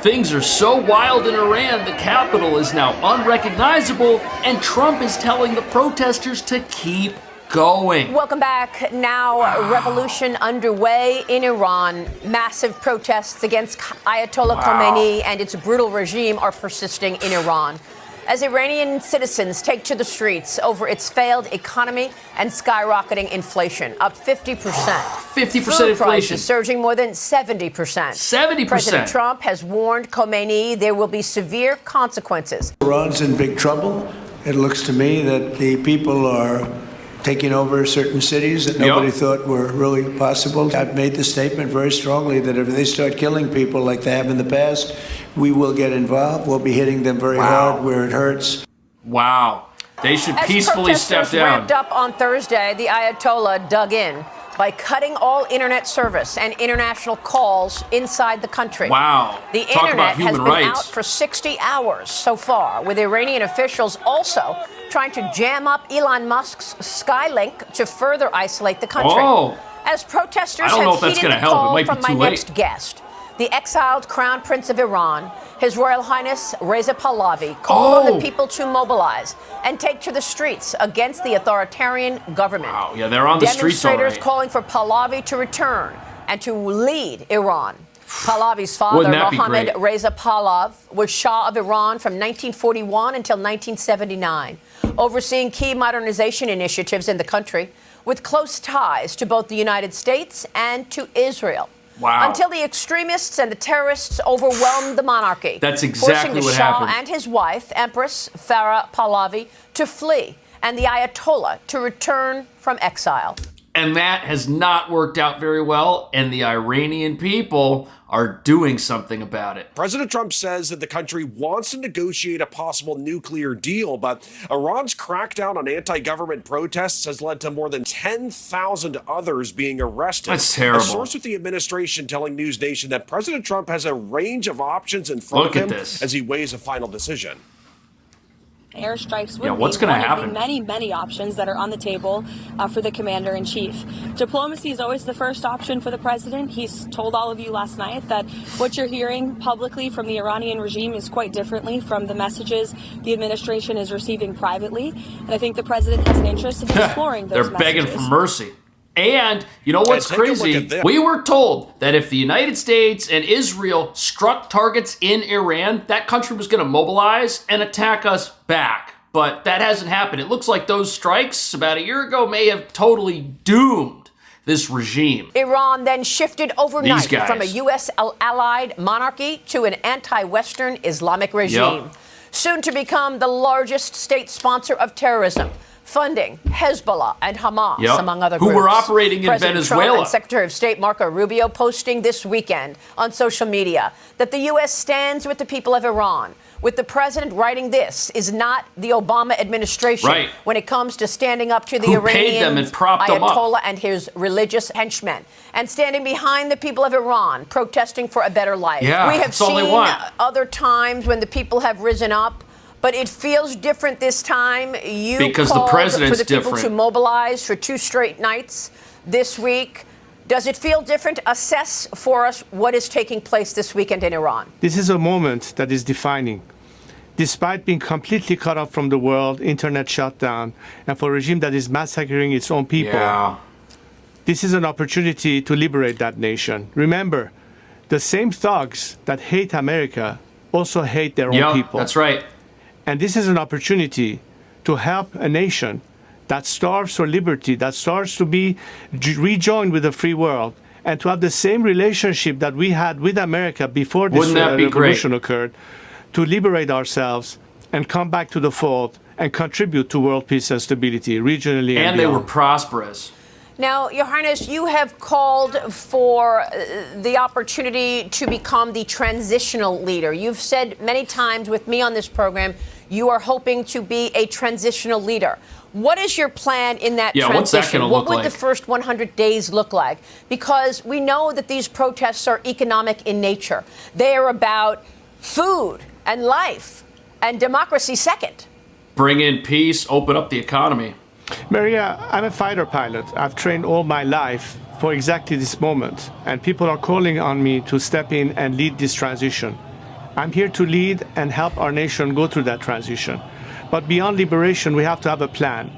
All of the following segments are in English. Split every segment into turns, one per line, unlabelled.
Things are so wild in Iran, the capital is now unrecognizable, and Trump is telling the protesters to keep going.
Welcome back. Now, revolution underway in Iran. Massive protests against Ayatollah Khomeini and its brutal regime are persisting in Iran, as Iranian citizens take to the streets over its failed economy and skyrocketing inflation, up 50%.
50%
Food
inflation.
Prices surging more than 70%.
70%.
President Trump has warned Khomeini there will be severe consequences.
Iran's in big trouble. It looks to me that the people are taking over certain cities that nobody thought were really possible. I've made the statement very strongly that if they start killing people like they have in the past, we will get involved. We'll be hitting them very hard where it hurts.
Wow. They should peacefully step down.
Ramped up on Thursday, the Ayatollah dug in by cutting all internet service and international calls inside the country.
Wow.
The
Talk
internet
about human
has been
rights.
out for 60 hours so far, with Iranian officials also trying to jam up Elon Musk's Skylink to further isolate the country. As protesters have heeded the call from my next guest, the exiled Crown Prince of Iran, His Royal Highness Reza Pahlavi, called on the people to mobilize and take to the streets against the authoritarian government.
Wow, yeah, they're on the streets already.
Demonstrators calling for Pahlavi to return and to lead Iran. Pahlavi's father, Mohammad Reza Pahlavi, was Shah of Iran from 1941 until 1979, overseeing key modernization initiatives in the country with close ties to both the United States and to Israel.
Wow.
Until the extremists and the terrorists overwhelmed the monarchy.
That's exactly
forcing the
what
Shah
happened.
and his wife, Empress Farah Pahlavi, to flee, and the Ayatollah to return from exile.
And that has not worked out very well, and the Iranian people are doing something about it.
President Trump says that the country wants to negotiate a possible nuclear deal, but Iran's crackdown on anti-government protests has led to more than 10,000 others being arrested.
That's terrible.
A source with the administration telling News Nation that President Trump has a range of options in front of him as he weighs a final decision.
Airstrikes would
what's
be
going
one
to happen?
of the many options that are on the table for the commander-in-chief. Diplomacy is always the first option for the president. He's told all of you last night that what you're hearing publicly from the Iranian regime is quite differently from the messages the administration is receiving privately. And I think the president has an interest in exploring those
They're begging
messages.
for mercy. And you know what's crazy? We were told that if the United States and Israel struck targets in Iran, that country was going to mobilize and attack us back. But that hasn't happened. It looks like those strikes about a year ago may have totally doomed this regime.
Iran then shifted overnight from a U.S. allied monarchy to an anti-Western Islamic regime, soon to become the largest state sponsor of terrorism, funding Hezbollah and Hamas, among other groups.
Who were operating in
President
Venezuela.
Trump and Secretary of State Marco Rubio posting this weekend on social media that the U.S. stands with the people of Iran, with the president writing this is not the Obama administration when it comes to standing up to the Iranian Ayatollah and his religious henchmen, and standing behind the people of Iran, protesting for a better life. We have seen other times when the people have risen up, but it feels different this time. You called for the people to mobilize for 2 straight nights this week. Does it feel different? Assess for us what is taking place this weekend in Iran.
This is a moment that is defining. Despite being completely cut off from the world, internet shut down, and for a regime that is massacring its own people, this is an opportunity to liberate that nation. Remember, the same thugs that hate America also hate their own people.
That's right.
And this is an opportunity to help a nation that starves for liberty, that starts to be rejoined with the free world, and to have the same relationship that we had with America before this revolution occurred, to liberate ourselves and come back to the fold and contribute to world peace and stability regionally and beyond.
They were prosperous.
Now, Your Highness, you have called for the opportunity to become the transitional leader. You've said many times with me on this program, you are hoping to be a transitional leader. What is your plan in that transition?
What's that gonna look
like? What would the first 100 days look like? Because we know that these protests are economic in nature. They are about food and life and democracy second.
Bring in peace, open up the economy.
Maria, I'm a fighter pilot. I've trained all my life for exactly this moment, and people are calling on me to step in and lead this transition. I'm here to lead and help our nation go through that transition. But beyond liberation, we have to have a plan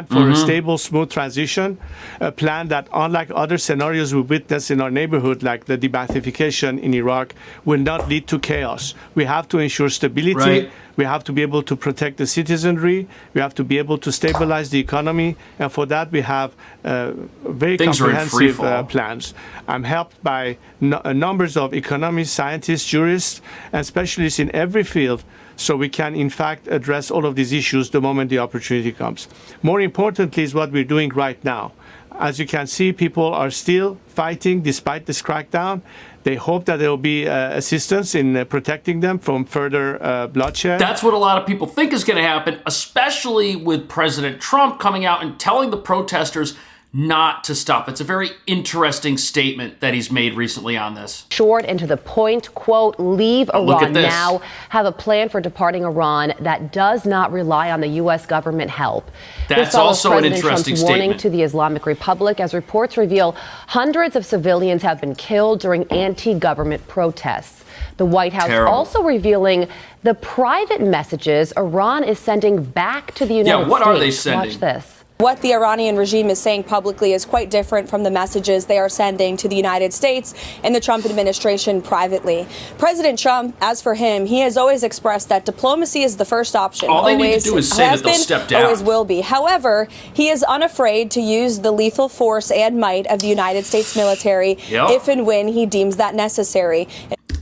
for a stable, smooth transition, a plan that, unlike other scenarios we witness in our neighborhood, like the de-Baathification in Iraq, will not lead to chaos. We have to ensure stability.
Right.
We have to be able to protect the citizenry. We have to be able to stabilize the economy. And for that, we have very comprehensive plans. I'm helped by numbers of economists, scientists, jurists, and specialists in every field, so we can, in fact, address all of these issues the moment the opportunity comes. More importantly is what we're doing right now. As you can see, people are still fighting despite this crackdown. They hope that there will be assistance in protecting them from further bloodshed.
That's what a lot of people think is going to happen, especially with President Trump coming out and telling the protesters not to stop. It's a very interesting statement that he's made recently on this.
Short and to the point, quote, leave Iran now, have a plan for departing Iran that does not rely on the U.S. government help.
That's also an interesting
Trump's
statement.
warning to the Islamic Republic, as reports reveal hundreds of civilians have been killed during anti-government protests. The White House also revealing the private messages Iran is sending back to the United States.
Yeah, what are they sending?
Watch this.
What the Iranian regime is saying publicly is quite different from the messages they are sending to the United States and the Trump administration privately. President Trump, as for him, he has always expressed that diplomacy is the first option.
All they need to do is say that they'll step down.
Always will be. However, he is unafraid to use the lethal force and might of the United States military if and when he deems that necessary.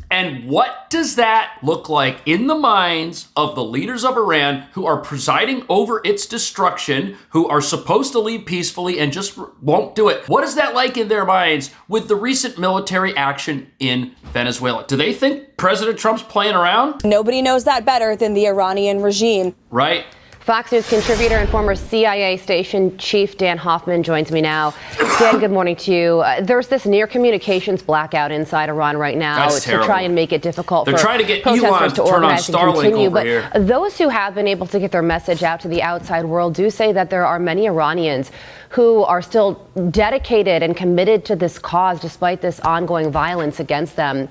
And what does that look like in the minds of the leaders of Iran who are presiding over its destruction, who are supposed to leave peacefully and just won't do it? What is that like in their minds with the recent military action in Venezuela? Do they think President Trump's playing around?
Nobody knows that better than the Iranian regime.
Right.
Fox News contributor and former CIA station chief Dan Hoffman joins me now. Dan, good morning to you. There's this near communications blackout inside Iran right now to try and make it difficult for
trying to get
protesters
Elon
to
turn on
organize and
Starlink
continue.
over
But
here.
those who have been able to get their message out to the outside world do say that there are many Iranians who are still dedicated and committed to this cause despite this ongoing violence against them.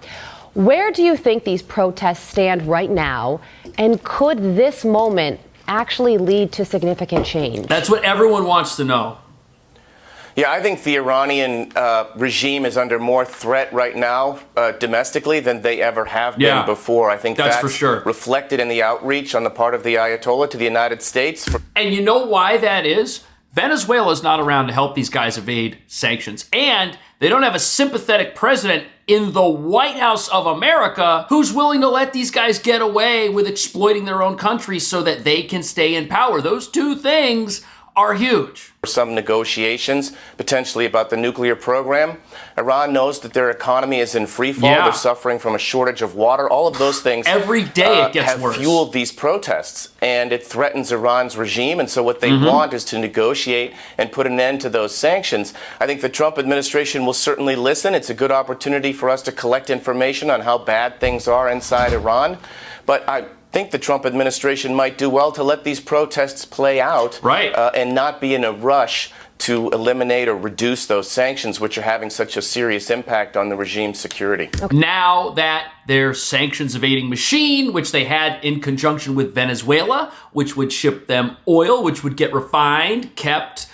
Where do you think these protests stand right now? And could this moment actually lead to significant change?
That's what everyone wants to know.
Yeah, I think the Iranian regime is under more threat right now domestically than they ever have been before. I think that's for sure reflected in the outreach on the part of the Ayatollah to the United States.
And you know why that is? Venezuela is not around to help these guys evade sanctions. And they don't have a sympathetic president in the White House of America who's willing to let these guys get away with exploiting their own country so that they can stay in power. Those two things are huge.
Some negotiations, potentially about the nuclear program. Iran knows that their economy is in free fall. They're suffering from a shortage of water. All of those things
every day it gets
have
worse.
Fueled these protests, and it threatens Iran's regime. And so what they want is to negotiate and put an end to those sanctions. I think the Trump administration will certainly listen. It's a good opportunity for us to collect information on how bad things are inside Iran. But I think the Trump administration might do well to let these protests play out and not be in a rush to eliminate or reduce those sanctions, which are having such a serious impact on the regime's security.
Now that their sanctions evading machine, which they had in conjunction with Venezuela, which would ship them oil, which would get refined, kept,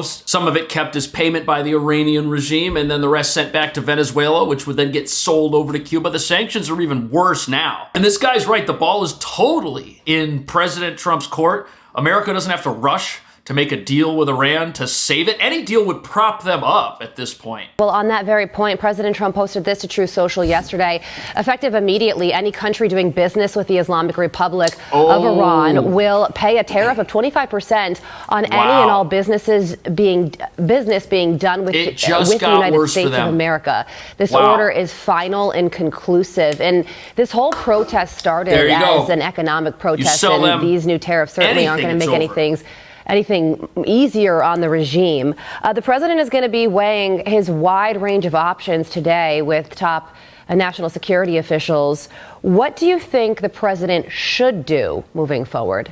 some of it kept as payment by the Iranian regime, and then the rest sent back to Venezuela, which would then get sold over to Cuba. The sanctions are even worse now. And this guy's right. The ball is totally in President Trump's court. America doesn't have to rush to make a deal with Iran to save it. Any deal would prop them up at this point.
Well, on that very point, President Trump posted this to Truth Social yesterday. Effective immediately, any country doing business with the Islamic Republic of Iran will pay a tariff of 25% on any and all business being done with the United States of America. This order is final and conclusive. And this whole protest started as an economic protest, and these new tariffs certainly aren't going to make anything easier on the regime. The president is going to be weighing his wide range of options today with top national security officials. What do you think the president should do moving forward?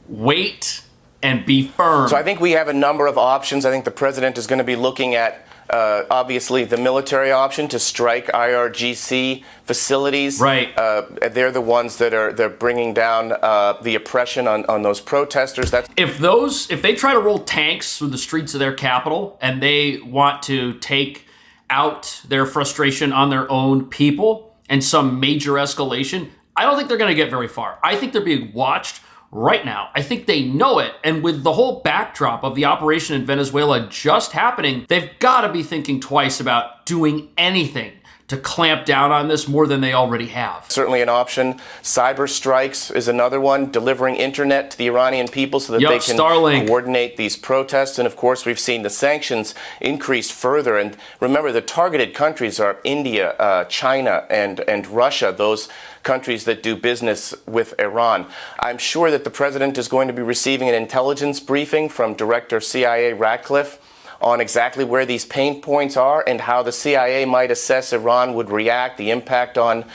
Wait and be firm.
So I think we have a number of options. I think the president is going to be looking at Obviously, the military option to strike IRGC facilities.
Right.
They're the ones that they're bringing down the oppression on those protesters.
If they try to roll tanks through the streets of their capital and they want to take out their frustration on their own people and some major escalation, I don't think they're going to get very far. I think they're being watched right now. I think they know it. And with the whole backdrop of the operation in Venezuela just happening, they've got to be thinking twice about doing anything to clamp down on this more than they already have.
Certainly an option. Cyber strikes is another one, delivering internet to the Iranian people so that they can coordinate these protests. And of course, we've seen the sanctions increase further. And remember, the targeted countries are India, China, and Russia, those countries that do business with Iran. I'm sure that the president is going to be receiving an intelligence briefing from Director CIA Ratcliffe on exactly where these pain points are and how the CIA might assess Iran would react, the impact on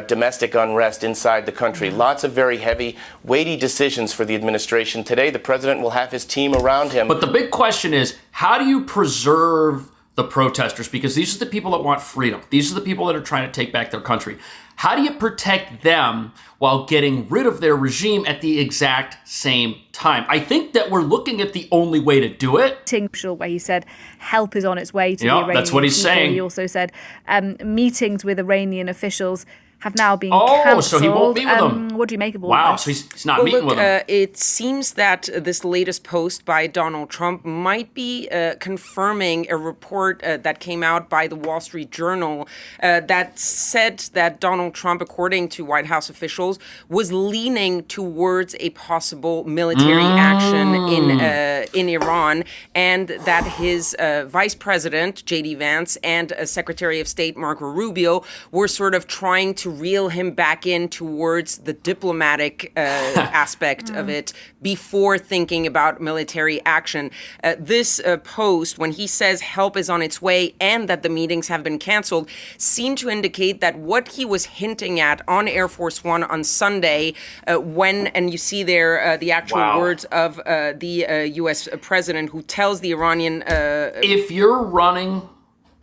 domestic unrest inside the country. Lots of very heavy, weighty decisions for the administration. Today, the president will have his team around him.
But the big question is, how do you preserve the protesters? Because these are the people that want freedom. These are the people that are trying to take back their country. How do you protect them while getting rid of their regime at the exact same time? I think that we're looking at the only way to do it.
Where he said help is on its way to the Iranian
that's what he's
people.
saying.
He also said meetings with Iranian officials have now been cancelled.
So he won't meet with them.
What do you make of all
this?
this?
So he's not meeting with them.
It seems that this latest post by Donald Trump might be confirming a report that came out by the Wall Street Journal that said that Donald Trump, according to White House officials, was leaning towards a possible military action in Iran, and that his Vice President, J.D. Vance, and Secretary of State, Marco Rubio, were sort of trying to reel him back in towards the diplomatic aspect of it before thinking about military action. This post, when he says help is on its way and that the meetings have been canceled, seemed to indicate that what he was hinting at on Air Force One on Sunday, and you see there the actual words of the U.S. president who tells the Iranian...
if you're running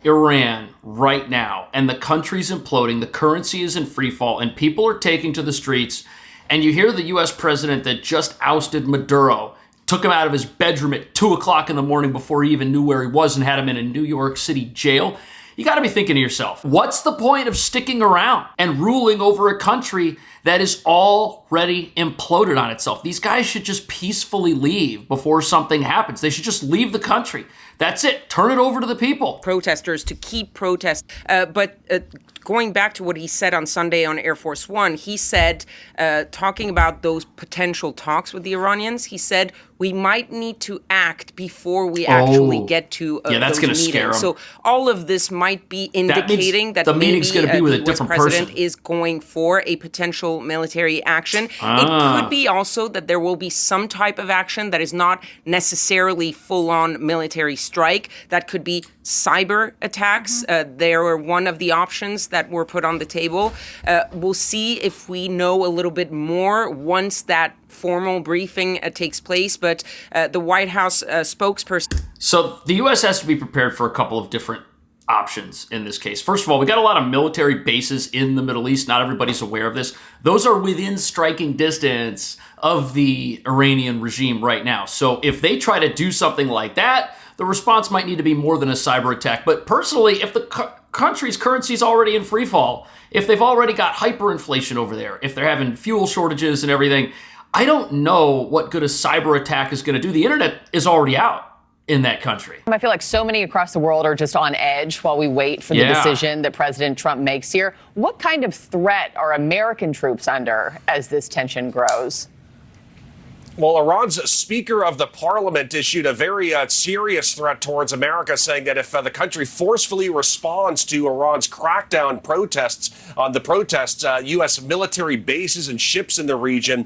Iran right now and the country's imploding, the currency is in free fall, and people are taking to the streets, and you hear the U.S. president that just ousted Maduro, took him out of his bedroom at 2 o'clock in the morning before he even knew where he was and had him in a New York City jail, you got to be thinking to yourself, what's the point of sticking around and ruling over a country that is already imploded on itself? These guys should just peacefully leave before something happens. They should just leave the country. That's it. Turn it over to the people.
Protesters to keep protest. But going back to what he said on Sunday on Air Force One, he said, talking about those potential talks with the Iranians, he said, we might need to act before we actually get to
that's
those
meetings. Scare 'em.
So all of this might be indicating that
the meeting's going to be with a different
president
person.
is going for a potential military action. It could be also that there will be some type of action that is not necessarily full-on military strike. That could be cyber attacks. They were one of the options that were put on the table. We'll see if we know a little bit more once that formal briefing takes place, but the White House spokesperson...
So the U.S. has to be prepared for a couple of different options in this case. First of all, we got a lot of military bases in the Middle East. Not everybody's aware of this. Those are within striking distance of the Iranian regime right now. So if they try to do something like that, the response might need to be more than a cyber attack. But personally, if the country's currency is already in free fall, if they've already got hyperinflation over there, if they're having fuel shortages and everything, I don't know what good a cyber attack is going to do. The internet is already out in that country.
I feel like so many across the world are just on edge while we wait for the decision that President Trump makes here. What kind of threat are American troops under as this tension grows?
Well, Iran's Speaker of the Parliament issued a very serious threat towards America, saying that if the country forcefully responds to Iran's crackdown on the protests, U.S. military bases and ships in the region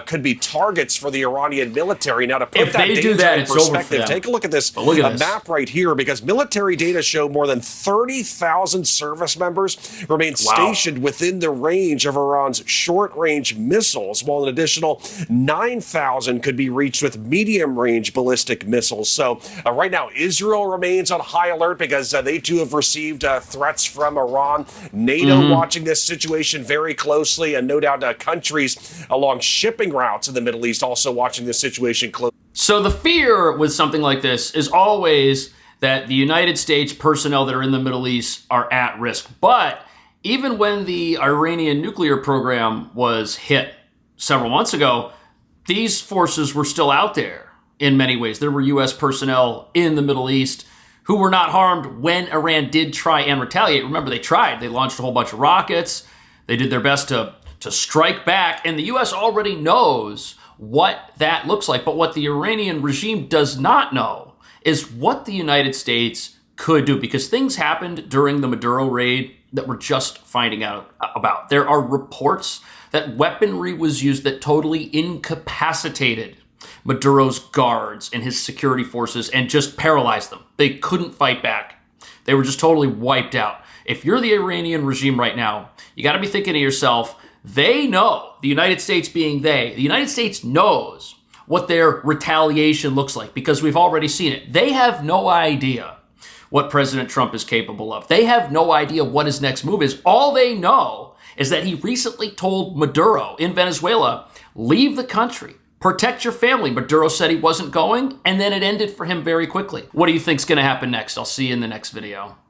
could be targets for the Iranian military. Now, to put that danger in perspective, take a look at this map right here, because military data show more than 30,000 service members remain stationed within the range of Iran's short-range missiles, while an additional 9,000 30,000 could be reached with medium-range ballistic missiles. So right now, Israel remains on high alert because they too have received threats from Iran. NATO watching this situation very closely, and no doubt countries along shipping routes in the Middle East also watching this situation closely.
So the fear with something like this is always that the United States personnel that are in the Middle East are at risk. But even when the Iranian nuclear program was hit several months ago, these forces were still out there in many ways. There were U.S. personnel in the Middle East who were not harmed when Iran did try and retaliate. Remember, they tried. They launched a whole bunch of rockets. They did their best to strike back. And the U.S. already knows what that looks like. But what the Iranian regime does not know is what the United States could do, because things happened during the Maduro raid that we're just finding out about. There are reports that weaponry was used that totally incapacitated Maduro's guards and his security forces and just paralyzed them. They couldn't fight back. They were just totally wiped out. If you're the Iranian regime right now, you got to be thinking to yourself, they know, the United States being the United States knows what their retaliation looks like, because we've already seen it. They have no idea what President Trump is capable of. They have no idea what his next move is. All they know is that he recently told Maduro in Venezuela, leave the country, protect your family. Maduro said he wasn't going, and then it ended for him very quickly. What do you think's going to happen next? I'll see you in the next video.